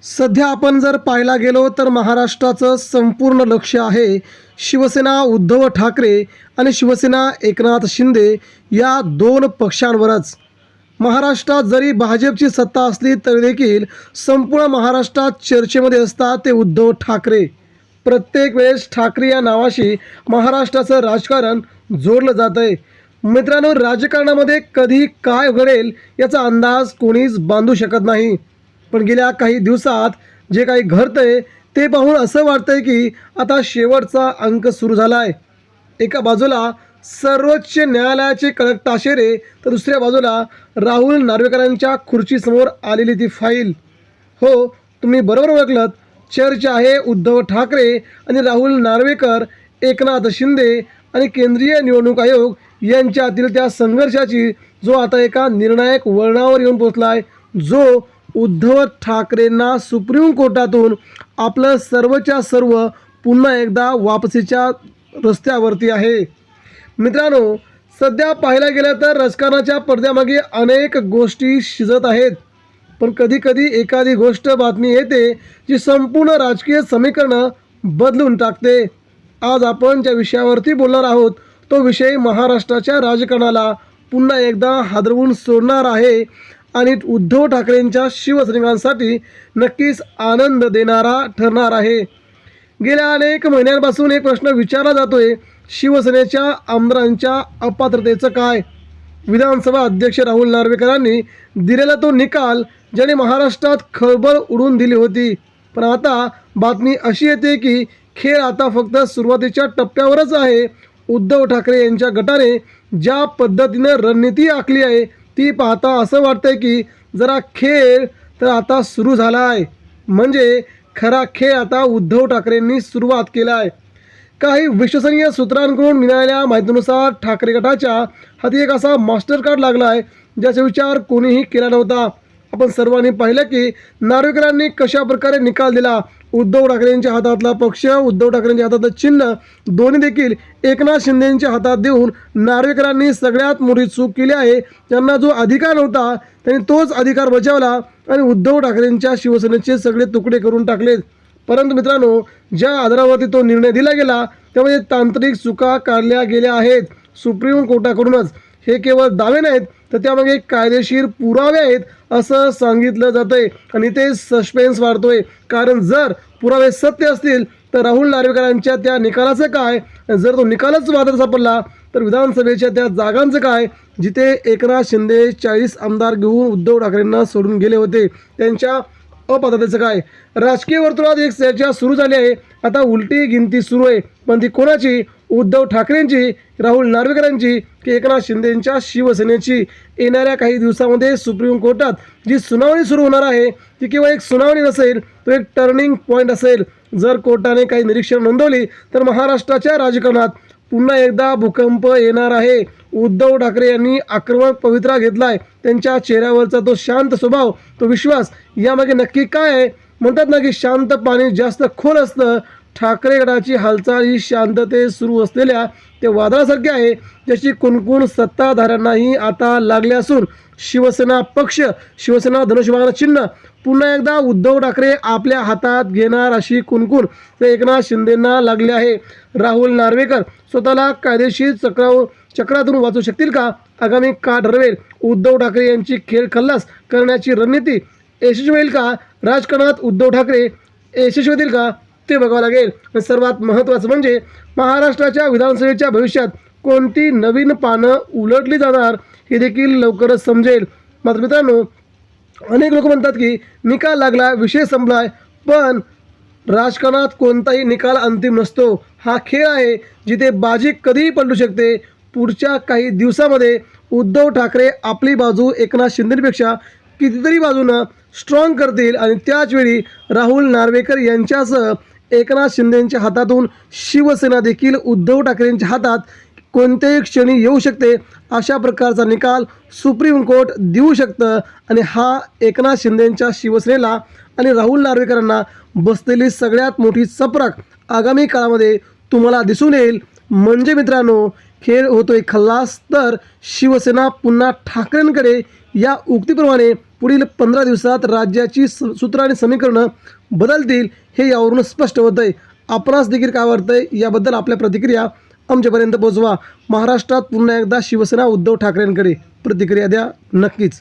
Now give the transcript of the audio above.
सध्या आपण जर पाहायला गेलो तर महाराष्ट्राचं संपूर्ण लक्ष आहे शिवसेना उद्धव ठाकरे आणि शिवसेना एकनाथ शिंदे या दोन पक्षांवरच। महाराष्ट्रात जरी भाजपची सत्ता असली तरी देखील संपूर्ण महाराष्ट्रात चर्चेमध्ये असतात ते उद्धव ठाकरे। प्रत्येक वेळेस ठाकरे या नावाशी महाराष्ट्राचं राजकारण जोडलं जात आहे। मित्रांनो, राजकारणामध्ये कधी काय घडेल याचा अंदाज कोणीच बांधू शकत नाही, पण गेल्या काही दिवसात जे काही घडतंय ते पाहून असं वाटतंय की आता शेवटचा अंक सुरू झाला आहे। एका बाजूला सर्वोच्च न्यायालयाचे कडक ताशेरे तर दुसऱ्या बाजूला राहुल नार्वेकरांच्या खुर्चीसमोर आलेली ती फाईल। हो, तुम्ही बरोबर ओळखलत, चर्चा आहे उद्धव ठाकरे आणि राहुल नार्वेकर, एकनाथ शिंदे आणि केंद्रीय निवडणूक आयोग यांच्यातील त्या संघर्षाची, जो आता एका निर्णायक वळणावर येऊन पोहोचला आहे, जो उद्धव ठाकरेंना सुप्रीम कोर्टातून आपलं सर्वच्या सर्व पुन्हा एकदा वापसीच्या रस्त्यावरती आहे। मित्रांनो, सध्या पाहायला गेलं तर राजकारणाच्या पडद्यामागे अनेक गोष्टी शिजत आहेत, पण कधीकधी एखादी गोष्ट बातमी येते जी संपूर्ण राजकीय समीकरणं बदलून टाकते। आज आपण ज्या विषयावरती बोलणार आहोत तो विषय महाराष्ट्राच्या राजकारणाला पुन्हा एकदा हादरवून सोडणार आहे आणि उद्धव ठाकरेंच्या शिवसैनिकांसाठी नक्कीच आनंद देणारा ठरणार आहे। गेल्या अनेक महिन्यांपासून एक प्रश्न विचारला जातोय, शिवसेनेच्या आमदारांच्या अपात्रतेचं काय? विधानसभा अध्यक्ष राहुल नार्वेकरांनी दिलेला तो निकाल ज्याने महाराष्ट्रात खळबळ उडवून दिली होती, पण आता बातमी अशी येते की खेळ आता फक्त सुरुवातीच्या टप्प्यावरच आहे। उद्धव ठाकरे यांच्या गटाने ज्या पद्धतीनं रणनीती आखली आहे ती पाहता असं वाटतंय की जरा खेळ तर आता सुरू झाला आहे, म्हणजे खरा खेळ आता उद्धव ठाकरेंनी सुरुवात केला आहे। काही विश्वसनीय सूत्रांकडून मिळालेल्या माहितीनुसार ठाकरे गटाच्या हाती एक असा मास्टर कार्ड लागला आहे ज्याचा विचार कोणीही केला नव्हता। आपण सर्वांनी पाहिलं की नार्वेकरांनी कशा प्रकारे निकाल दिला। उद्धव ठाकरेंच्या हातातला पक्ष, उद्धव ठाकरेंच्या हातातलं चिन्ह दोन्ही देखील एकनाथ शिंदेंच्या हातात देऊन नार्वेकरांनी सगळ्यात मोठी चूक केली आहे। त्यांना जो अधिकार नव्हता त्यांनी तोच अधिकार बजावला आणि उद्धव ठाकरेंच्या शिवसेनेचे सगळे तुकडे करून टाकलेत। परंतु मित्रांनो, ज्या आधारावरती तो निर्णय दिला गेला त्यामध्ये तांत्रिक चुका काढल्या गेल्या आहेत सुप्रीम कोर्टाकडूनच। हे केवळ दावे नाहीत तर त्यामागे कायदेशीर पुरावे आहेत असं सांगितलं जातंय आणि ते सस्पेन्स वाढतोय, कारण जर पुरावे सत्य असतील तर राहुल नार्वेकरांच्या त्या निकालाचं काय? जर तो निकालच वादात सापडला तर विधानसभेच्या त्या जागांचं काय जिथे एकनाथ शिंदे 40 आमदार घेऊन उद्धव ठाकरेंना सोडून गेले होते, त्यांच्या अपात्रतेचं काय? राजकीय वर्तुळात एक चर्चा सुरू झाली आहे। आता उलटी गिनती सुरू आहे, पण ती कोणाची? उद्धव ठाकरेंची, राहुल नार्वेकरांची की एकनाथ शिंदेंच्या शिवसेनेची? येणाऱ्या काही दिवसामध्ये सुप्रीम कोर्टात जी सुनावणी सुरू होणार आहे ती केवळ एक सुनावणी नसेल, तो एक टर्निंग पॉईंट असेल। जर कोर्टाने काही निरीक्षण नोंदवली तर महाराष्ट्राच्या राजकारणात पुन्हा एकदा भूकंप येणार आहे। उद्धव ठाकरे यांनी आक्रमक पवित्रा घेतलाय, त्यांच्या चेहऱ्यावरचा तो शांत स्वभाव, तो विश्वास, यामागे नक्की काय आहे? म्हणतात ना की शांत पाणी जास्त खोल असतं। ठाकरे गटाची हालचाल ही शांतते सुरू असलेल्या ते वादळासारखी आहे, ज्याची कुणकुण सत्ताधाऱ्यांनाही आता लागले असून शिवसेना पक्ष, शिवसेना धनुष्यबाण चिन्ह पुन्हा एकदा उद्धव ठाकरे आपल्या हातात घेणार अशी कुणकुण ते एकनाथ शिंदेंना लागले आहे। राहुल नार्वेकर स्वतःला कायदेशीर चक्रातून वाचू शकतील का? आगामी काळ ठरवेल। उद्धव ठाकरे यांची खेळ खल्लास करण्याची रणनीती यशस्वी होईल का? राजकारणात उद्धव ठाकरे यशस्वी होतील का ते बघावं लागेल। आणि सर्वात महत्त्वाचं म्हणजे महाराष्ट्राच्या विधानसभेच्या भविष्यात कोणती नवीन पानं उलटली जाणार हे देखील लवकरच समजेल। मात्र मित्रांनो, अनेक लोक म्हणतात की निकाल लागला, विषय संपलाय, पण राजकारणात कोणताही निकाल अंतिम नसतो। हा खेळ आहे जिथे बाजी कधीही पलटू शकते। पुढच्या काही दिवसामध्ये उद्धव ठाकरे आपली बाजू एकनाथ शिंदेपेक्षा कितीतरी बाजूनं स्ट्रॉंग करतील आणि त्याचवेळी राहुल नार्वेकर यांच्यासह एकनाथ शिंदेंच्या हातातून शिवसेना देखील उद्धव ठाकरेंच्या हातात कोणत्याही क्षणी येऊ शकते, अशा प्रकारचा निकाल सुप्रीम कोर्ट देऊ शकतं। आणि हा एकनाथ शिंदेंच्या शिवसेनेला आणि राहुल नार्वेकरांना बसलेली सगळ्यात मोठी चपराक आगामी काळामध्ये तुम्हाला दिसून येईल। म्हणजे मित्रांनो, खेळ होतोय खल्लास, तर शिवसेना पुन्हा ठाकरेंकडे या उक्तीप्रमाणे पुढील 15 दिवसात राज्याची सूत्र आणि समीकरणं बदलतील हे यावरून स्पष्ट होतं आहे. आपणास देखील काय वाटतंय याबद्दल आपल्या प्रतिक्रिया आमच्यापर्यंत पोहोचवा. महाराष्ट्रात पुन्हा एकदा शिवसेना उद्धव ठाकरेंकडे प्रतिक्रिया द्या नक्कीच.